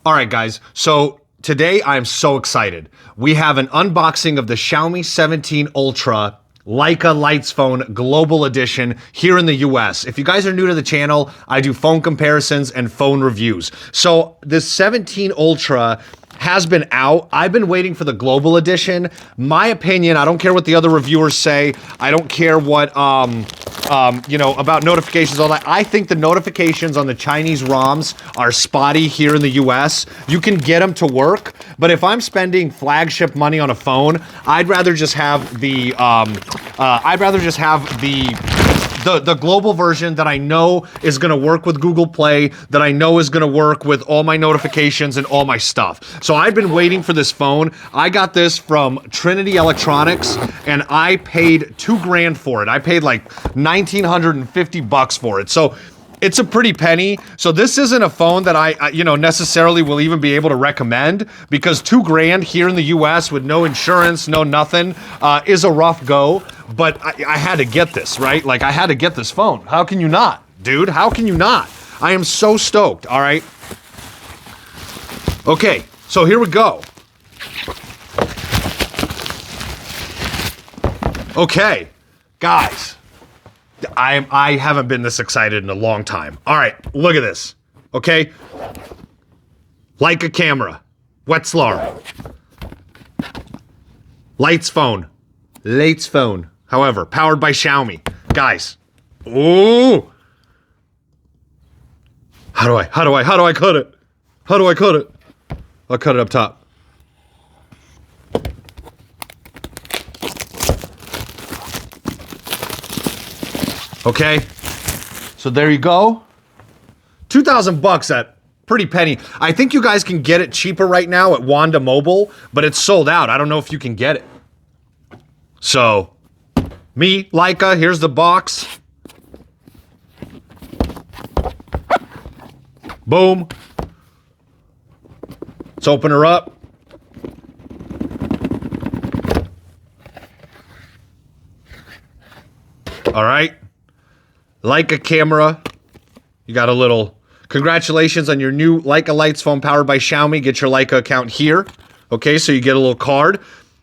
All right, guys. So today I'm so excited. We have an unboxing of the Xiaomi 17 Ultra Leica Leitzphone Global Edition here in the US. If you guys are new to the channel, I do phone comparisons and phone reviews. So this 17 Ultra has been out. I've been waiting for the global edition. My opinion, I don't care what the other reviewers say. I don't care what, about notifications, all that. I think the notifications on the Chinese ROMs are spotty here in the US. You can get them to work, but if I'm spending flagship money on a phone, I'd rather just have the, the global version that I know is gonna work with Google Play, that I know is gonna work with all my notifications and all my stuff. So I've been waiting for this phone. I got this from Trinity Electronics and I paid $2,000 for it. I paid like 1,950 bucks for it. So it's a pretty penny. So this isn't a phone that I necessarily will even be able to recommend, because $2,000 here in the US with no insurance, no nothing, is a rough go. But I had to get this, right? Like, I had to get this phone. How can you not, dude? How can you not? I am so stoked, all right? Okay, so here we go. Okay, guys. I haven't been this excited in a long time. All right, look at this, okay? Leica camera, Wetzlar. Leitzphone. However, powered by Xiaomi. Guys, ooh. How do I cut it? How do I cut it? I'll cut it up top. Okay, so there you go. 2,000 bucks at pretty penny. I think you guys can get it cheaper right now at Wanda Mobile, but it's sold out. I don't know if you can get it. So, me, Leica, here's the box. Boom. Let's open her up. All right. Leica camera. You got a little congratulations on your new Leica Leitzphone powered by Xiaomi. Get your Leica account here. Okay, so you get a little card.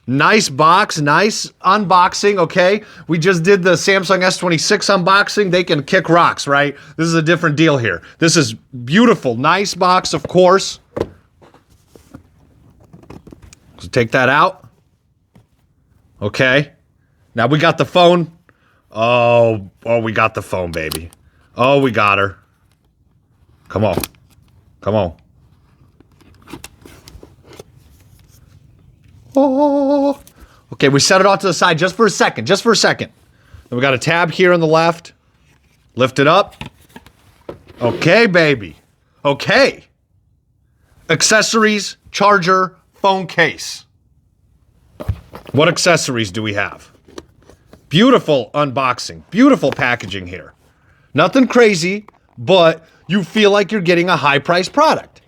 Nice box, nice unboxing, okay? We just did the Samsung S26 unboxing. They can kick rocks, right? This is a different deal here. This is beautiful. Nice box, of course. So take that out. Okay. Now we got the phone. Oh, we got the phone, baby. Oh, we got her. Come on. Come on. Oh. Okay, we set it off to the side just for a second. Then we got a tab here on the left. Lift it up. Okay, baby. Okay. Accessories, charger, phone case. What accessories do we have? Beautiful unboxing. Beautiful packaging here. Nothing crazy, but you feel like you're getting a high-priced product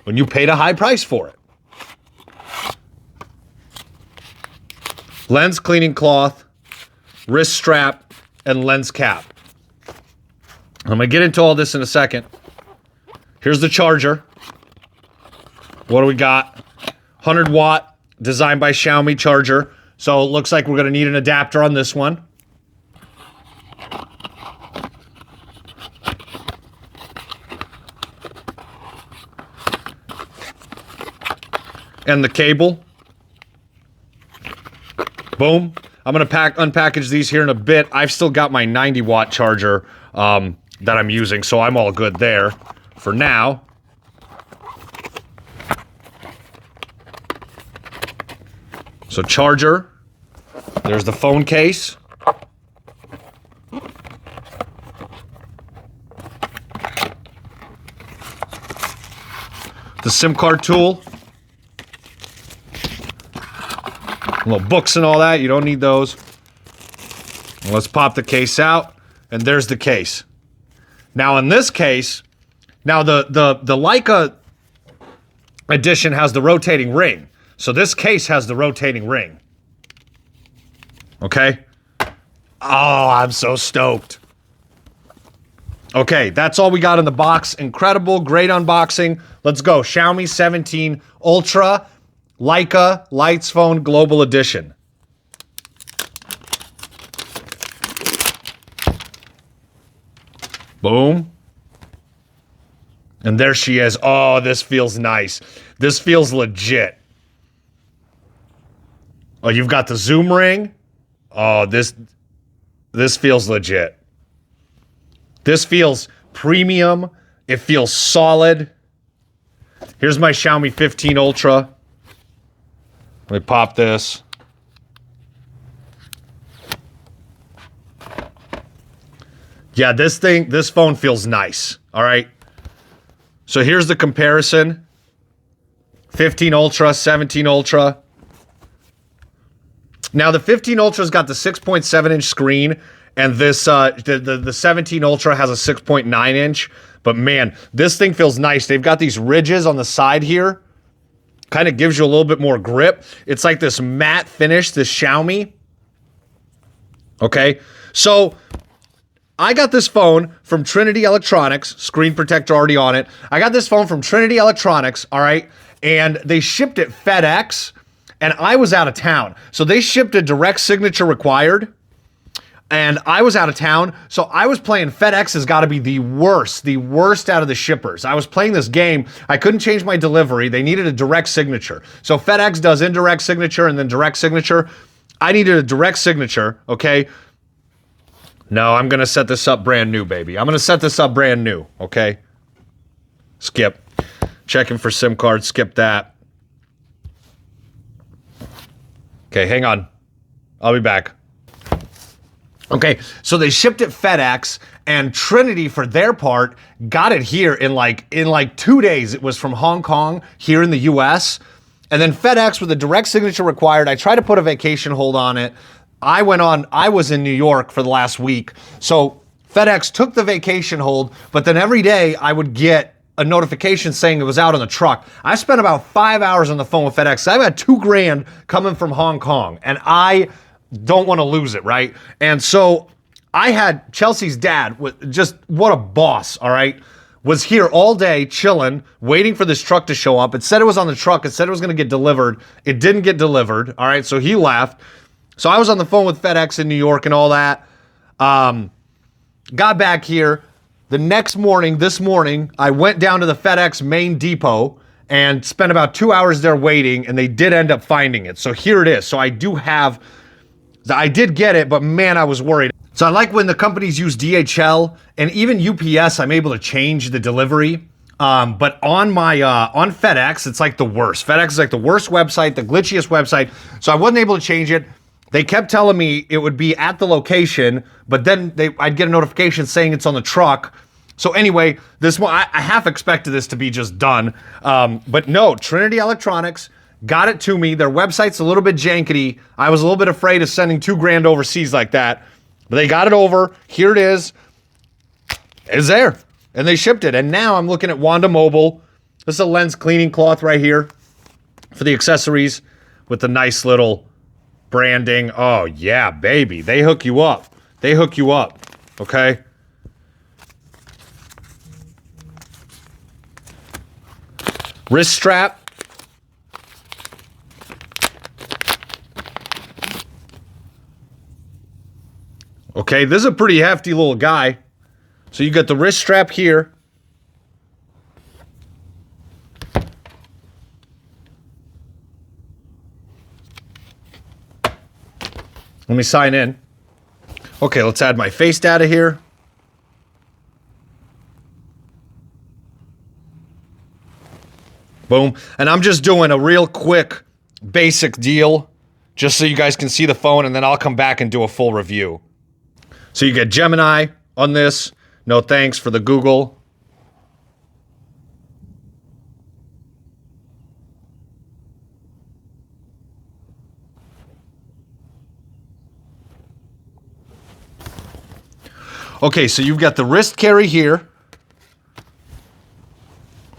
when you paid a high price for it. Lens cleaning cloth, wrist strap, and lens cap. I'm gonna get into all this in a second. Here's the charger. What do we got? 100 watt, designed by Xiaomi charger. So it looks like we're gonna need an adapter on this one. And the cable. Boom. I'm gonna unpackage these here in a bit. I've still got my 90 watt charger that I'm using, so I'm all good there for now. So charger. There's the phone case. The SIM card tool. Little books and all that, you don't need those. Let's pop the case out, and there's the case. Now in this case, now the Leica edition has the rotating ring. So this case has the rotating ring. Okay? Oh, I'm so stoked. Okay, that's all we got in the box. Incredible, great unboxing. Let's go. Xiaomi 17 Ultra Leica Leitzphone Global Edition. Boom. And there she is. Oh, this feels nice. This feels legit. Oh, you've got the zoom ring. Oh, this feels legit. This feels premium. It feels solid. Here's my Xiaomi 15 Ultra. Let me pop this. Yeah, this phone feels nice. All right. So here's the comparison. 15 Ultra, 17 Ultra. Now the 15 Ultra's got the 6.7-inch screen, and this the 17 Ultra has a 6.9-inch. But man, this thing feels nice. They've got these ridges on the side here. Kind of gives you a little bit more grip. It's like this matte finish, this Xiaomi. Okay, so I got this phone from Trinity Electronics, screen protector already on it. I got this phone from Trinity Electronics, all right, and they shipped it FedEx, and I was out of town. So they shipped a direct signature required, and I was out of town, so I was playing FedEx has got to be the worst out of the shippers. I was playing this game. I couldn't change my delivery. They needed a direct signature. So FedEx does indirect signature and then direct signature. I needed a direct signature, okay? No, I'm going to set this up brand new, baby. I'm going to set this up brand new, okay? Skip. Checking for SIM card. Skip that. Okay, hang on. I'll be back. Okay, so they shipped it FedEx, and Trinity, for their part, got it here in like 2 days. It was from Hong Kong here in the US. And then FedEx with a direct signature required. I tried to put a vacation hold on it. I was in New York for the last week. So FedEx took the vacation hold, but then every day I would get a notification saying it was out on the truck. I spent about 5 hours on the phone with FedEx. I've had $2,000 coming from Hong Kong, and I don't want to lose it, right? And so I had Chelsea's dad, just what a boss, all right? Was here all day chilling, waiting for this truck to show up. It said it was on the truck. It said it was going to get delivered. It didn't get delivered, all right? So he left. So I was on the phone with FedEx in New York and all that. Got back here. The next morning, this morning, I went down to the FedEx main depot and spent about 2 hours there waiting, and they did end up finding it. So here it is. So I did get it, but man, I was worried. So I like when the companies use DHL and even UPS, I'm able to change the delivery. But on on FedEx, it's like the worst. FedEx is like the worst website, the glitchiest website. So I wasn't able to change it. They kept telling me it would be at the location, but then I'd get a notification saying it's on the truck. So anyway, this one, I half expected this to be just done. But no, Trinity Electronics got it to me. Their website's a little bit jankety. I was a little bit afraid of sending $2,000 overseas like that, but they got it over. Here it is. It's there. And they shipped it. And now I'm looking at Wanda Mobile. This is a lens cleaning cloth right here for the accessories with the nice little branding. Oh yeah, baby. They hook you up. They hook you up. Okay. Wrist strap. Okay, this is a pretty hefty little guy. So you got the wrist strap here. Let me sign in. Okay, let's add my face data here. Boom. And I'm just doing a real quick basic deal just so you guys can see the phone, and then I'll come back and do a full review. So you get Gemini on this. No thanks for the Google. Okay, so you've got the wrist carry here.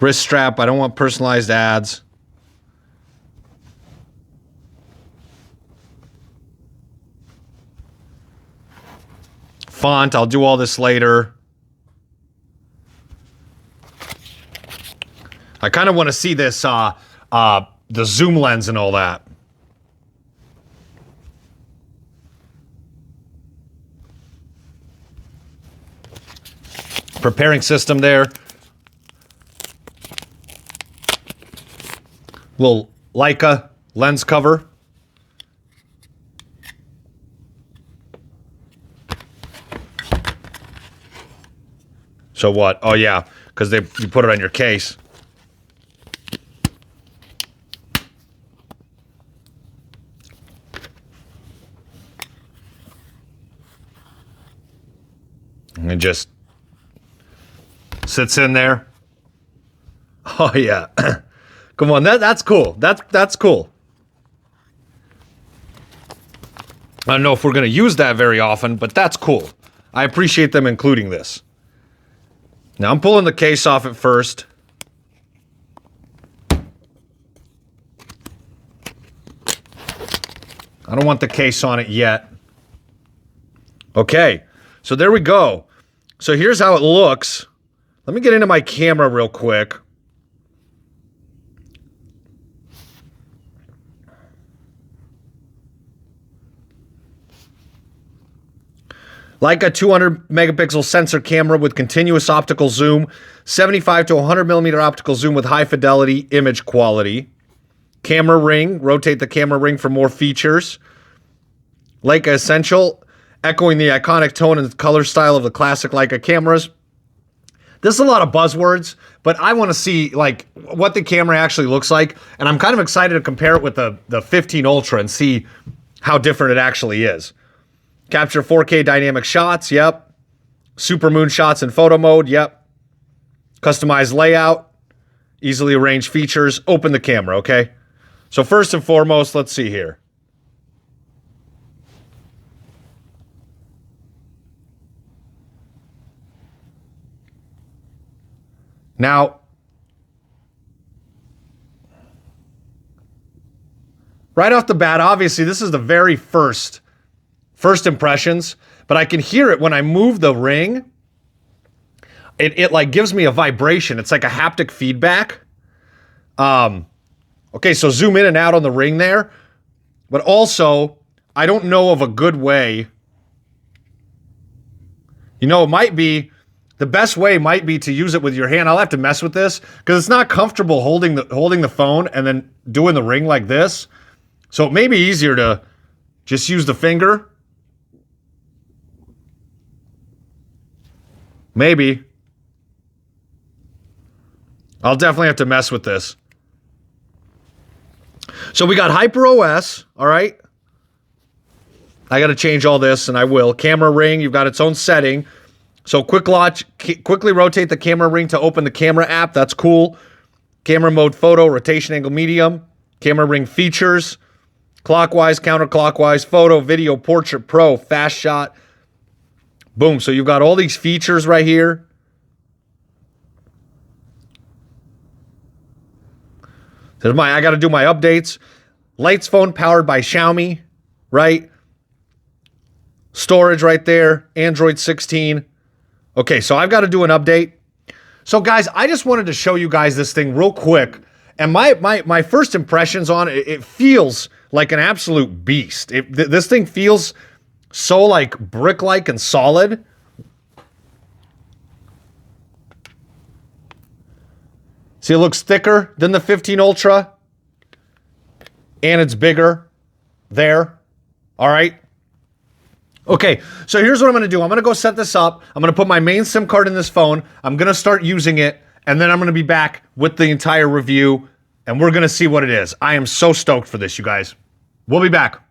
Wrist strap, I don't want personalized ads. Font, I'll do all this later. I kind of want to see this, the zoom lens and all that. Preparing system there. Little Leica lens cover. So what? Oh yeah, because you put it on your case. And it just sits in there. Oh yeah. Come on, that's cool. That's cool. I don't know if we're gonna use that very often, but that's cool. I appreciate them including this. Now I'm pulling the case off at first. I don't want the case on it yet. Okay, so there we go. So here's how it looks. Let me get into my camera real quick. Leica 200 megapixel sensor camera with continuous optical zoom, 75 to 100 millimeter optical zoom with high fidelity image quality. Camera ring, rotate the camera ring for more features. Leica Essential, echoing the iconic tone and color style of the classic Leica cameras. This is a lot of buzzwords, but I want to see like what the camera actually looks like, and I'm kind of excited to compare it with the 15 Ultra and see how different it actually is. Capture 4K dynamic shots, yep. Supermoon shots in photo mode, yep. Customized layout, easily arranged features. Open the camera, okay? So first and foremost, let's see here. Now, right off the bat, obviously, this is the very first impressions, but I can hear it when I move the ring. It like gives me a vibration. It's like a haptic feedback. Okay, so zoom in and out on the ring there, but also I don't know of a good way. You know, it might be the best way might be to use it with your hand. I'll have to mess with this because it's not comfortable holding the phone and then doing the ring like this. So it may be easier to just use the finger. Maybe. I'll definitely have to mess with this. So we got Hyper OS, all right? I got to change all this, and I will. Camera ring, you've got its own setting. So quickly rotate the camera ring to open the camera app. That's cool. Camera mode photo, rotation angle medium. Camera ring features. Clockwise, counterclockwise, photo, video, portrait, pro, fast shot. Boom, so you've got all these features right here. I got to do my updates. Leitzphone powered by Xiaomi, right? Storage right there, Android 16. Okay, so I've got to do an update. So guys, I just wanted to show you guys this thing real quick. And my first impressions on it, it feels like an absolute beast. This thing feels so like brick-like and solid. See, it looks thicker than the 15 Ultra. And it's bigger there. All right. Okay, so here's what I'm going to do. I'm going to go set this up. I'm going to put my main SIM card in this phone. I'm going to start using it. And then I'm going to be back with the entire review. And we're going to see what it is. I am so stoked for this, you guys. We'll be back.